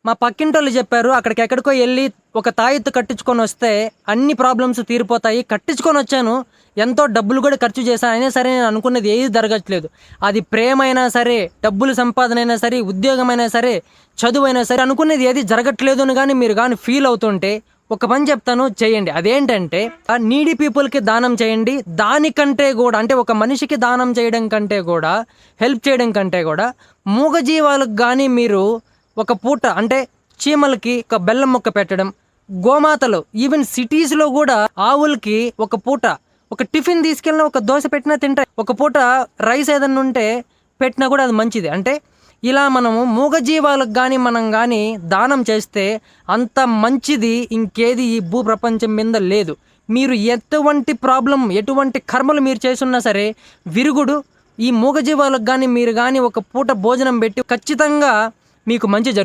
మా పక్కింటోళ్ళు చెప్పారు, అక్కడికెక్కడికో ఎళ్లి ఒక తాయెత్తు కట్టించుకొనొస్తే అన్ని ప్రాబ్లమ్స్ తీరిపోతాయి. కట్టించుకొనొచ్చాను. ఎంతో డబ్బులు కూడా ఖర్చు చేశా. అయినా సరే నేను అనుకున్నది ఏది జరగట్లేదు. అది ప్రేమైనా సరే, డబ్బులు సంపాదనైనా సరే, ఉద్యోగమైనా సరే, చదువైనా సరే అనుకున్నది ఏది జరగట్లేదు అని గాని మీరు గాని ఫీల్ అవుతుంటే ఒక పని చెప్తాను చేయండి. అదేంటంటే నీడీ పీపుల్‌కి దానం చేయండి. దానికంటే గూడా అంటే ఒక మనిషికి దానం చేయడం కంటే గూడా, హెల్ప్ చేయడం కంటే గూడా మూగజీవాలకు గాని మీరు ఒక పూట అంటే చీమలకి ఒక బెల్లం ముక్క పెట్టడం, గోమాతలు ఈవెన్ సిటీస్‌లో గూడా ఆవులకి ఒక పూట ఒక టిఫిన్ తీసుకెళ్ళినా, ఒక దోస పెట్టినా తింటాయి. ఒక పూట రైస్ ఏదన్నా ఉంటే పెట్టినా కూడా అది మంచిది. అంటే ఇలా మనము మూగజీవాలకు గాని మనం గాని దానం చేస్తే అంత మంచిది ఇంకేది ఈ భూ ప్రపంచం మీద లేదు. మీరు ఎటువంటి ప్రాబ్లమ్, ఎటువంటి కర్మలు మీరు చేసున్నా సరే విరుగుడు ఈ మూగజీవాలకు గాని మీరు గాని ఒక పూట భోజనం పెట్టి ఖచ్చితంగా మీకు మంచి